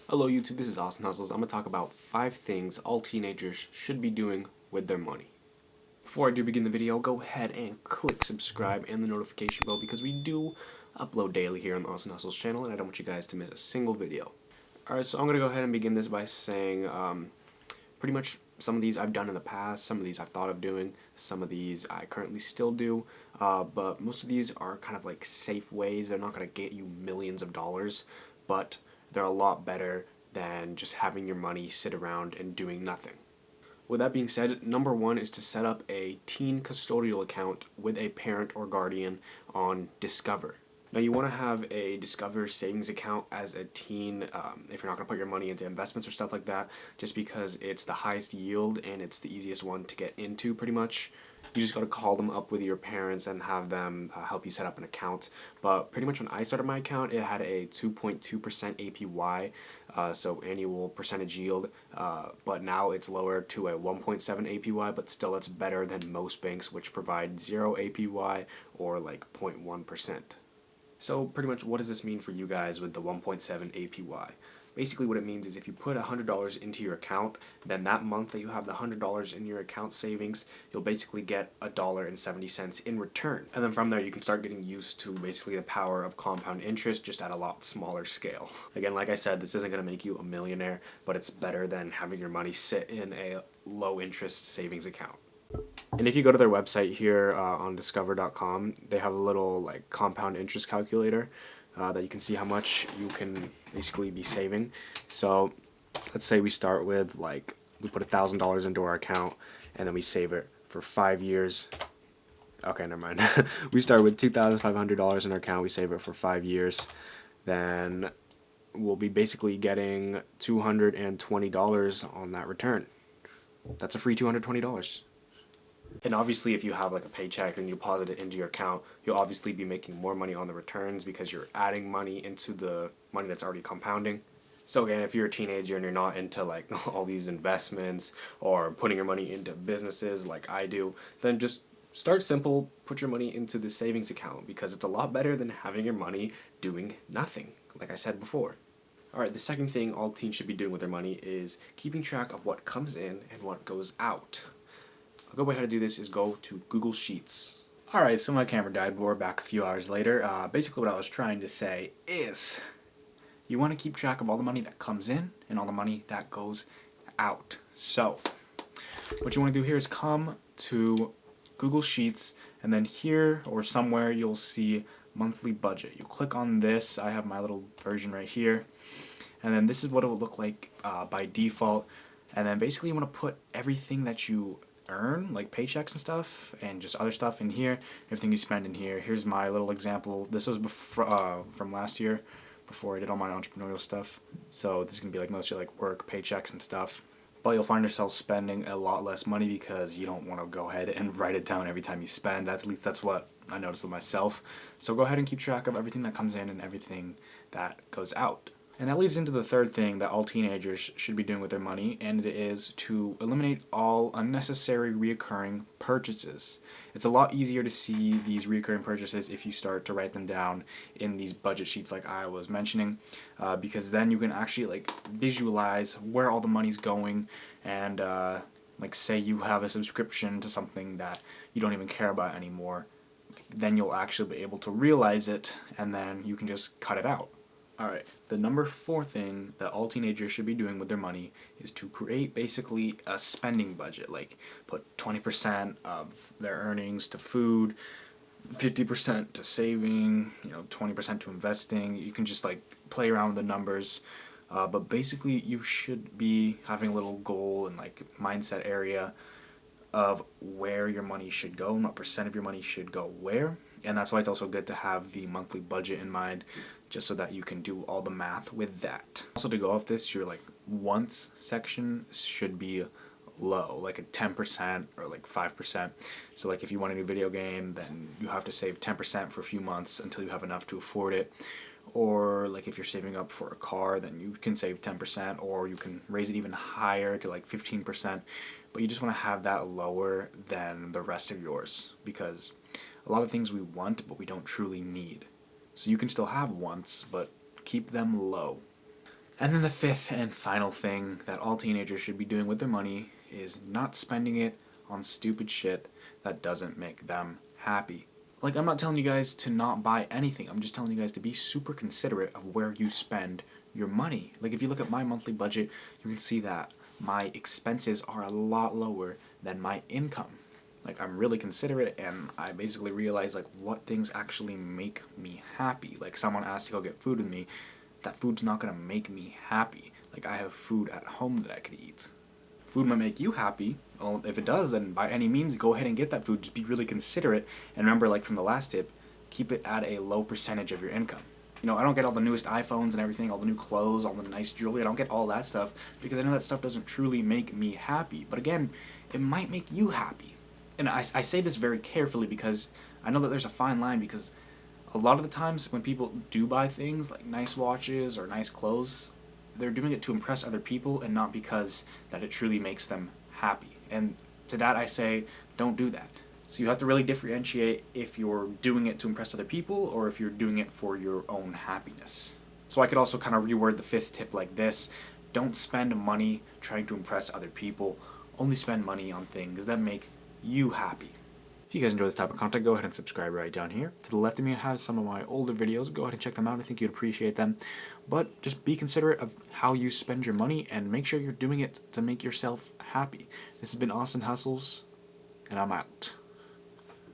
Hello YouTube, this is Austyn. I'm going to talk about 5 things all teenagers should be doing with their money. Before I do begin the video, go ahead and click subscribe and the notification bell because we do upload daily here on the Austyn Hustles channel and I don't want you guys to miss a single video. Alright, so I'm going to go ahead and begin this by saying pretty much some of these I've done in the past, some of these I've thought of doing, some of these I currently still do, but most of these are kind of like safe ways. They're not going to get you millions of dollars, but they're a lot better than just having your money sit around and doing nothing. With that being said, number 1 is to set up a teen custodial account with a parent or guardian on Discover. Now you want to have a Discover savings account as a teen if you're not going to put your money into investments or stuff like that, just because it's the highest yield and it's the easiest one to get into pretty much. You just got to call them up with your parents and have them help you set up an account. But pretty much when I started my account, it had a 2.2% APY, so annual percentage yield, but now it's lower to a 1.7 APY, but still it's better than most banks which provide 0 APY or like 0.1%. So pretty much what does this mean for you guys with the 1.7 APY? Basically what it means is if you put $100 into your account, then that month that you have the $100 in your account savings, you'll basically get $1.70 in return. And then from there you can start getting used to basically the power of compound interest just at a lot smaller scale. Again, like I said, this isn't going to make you a millionaire, but it's better than having your money sit in a low interest savings account. And if you go to their website here on discover.com, they have a little like compound interest calculator that you can see how much you can basically be saving. So let's say we start with we put $1,000 into our account and then we save it for 5 years. Okay, never mind. We start with $2,500 in our account, we save it for 5 years, then we'll be basically getting $220 on that return. That's a free $220. And obviously if you have like a paycheck and you deposit it into your account, you'll obviously be making more money on the returns because you're adding money into the money that's already compounding. So again, if you're a teenager and you're not into like all these investments or putting your money into businesses like I do, then just start simple, put your money into the savings account because it's a lot better than having your money doing nothing, like I said before. Alright, the second thing all teens should be doing with their money is keeping track of what comes in and what goes out. A good way how to do this is go to Google Sheets. Alright, so my camera died, but we're back a few hours later. Basically what I was trying to say is you want to keep track of all the money that comes in and all the money that goes out. So what you want to do here is come to Google Sheets and then here or somewhere you'll see monthly budget. You click on this. I have my little version right here. And then this is what it will look like by default. And then basically you want to put everything that you earn, like paychecks and stuff, and just other stuff in here, everything you spend in here. Here's my little example. This was from last year, before I did all my entrepreneurial stuff. So this is going to be like mostly like work, paychecks and stuff. But you'll find yourself spending a lot less money because you don't want to go ahead and write it down every time you spend. At least that's what I noticed with myself. So go ahead and keep track of everything that comes in and everything that goes out. And that leads into the third thing that all teenagers should be doing with their money, and it is to eliminate all unnecessary reoccurring purchases. It's a lot easier to see these reoccurring purchases if you start to write them down in these budget sheets like I was mentioning, because then you can actually like visualize where all the money's going, and like say you have a subscription to something that you don't even care about anymore, then you'll actually be able to realize it, and then you can just cut it out. Alright, the number 4 thing that all teenagers should be doing with their money is to create basically a spending budget. Like put 20% of their earnings to food, 50% to saving, 20% to investing. You can just like play around with the numbers. But basically you should be having a little goal and like mindset area of where your money should go and what percent of your money should go where. And that's why it's also good to have the monthly budget in mind, just so that you can do all the math with that. Also, to go off this, your like wants section should be low, like a 10% or like 5%. So like if you want a new video game, then you have to save 10% for a few months until you have enough to afford it. Or like if you're saving up for a car, then you can save 10%, or you can raise it even higher to like 15%. But you just want to have that lower than the rest of yours, because a lot of things we want but we don't truly need. So you can still have wants, but keep them low. And then the fifth and final thing that all teenagers should be doing with their money is not spending it on stupid shit that doesn't make them happy. Like, I'm not telling you guys to not buy anything. I'm just telling you guys to be super considerate of where you spend your money. Like, if you look at my monthly budget, you can see that my expenses are a lot lower than my income. Like, I'm really considerate, and I basically realize, like, what things actually make me happy. Like, someone asked to go get food with me, that food's not gonna make me happy. Like, I have food at home that I could eat. Food might make you happy. Well, if it does, then by any means, go ahead and get that food. Just be really considerate. And remember, like from the last tip, keep it at a low percentage of your income. You know, I don't get all the newest iPhones and everything, all the new clothes, all the nice jewelry. I don't get all that stuff because I know that stuff doesn't truly make me happy. But again, it might make you happy. And I say this very carefully because I know that there's a fine line, because a lot of the times when people do buy things like nice watches or nice clothes, they're doing it to impress other people and not because that it truly makes them happy. And to that I say, don't do that. So you have to really differentiate if you're doing it to impress other people or if you're doing it for your own happiness. So I could also kind of reword the fifth tip like this: don't spend money trying to impress other people. Only spend money on things that make you happy. If you guys enjoy this type of content, go ahead and subscribe right down here. To the left of me, I have some of my older videos. Go ahead and check them out. I think you'd appreciate them. But just be considerate of how you spend your money and make sure you're doing it to make yourself happy. This has been Austyn Hustles, and I'm out.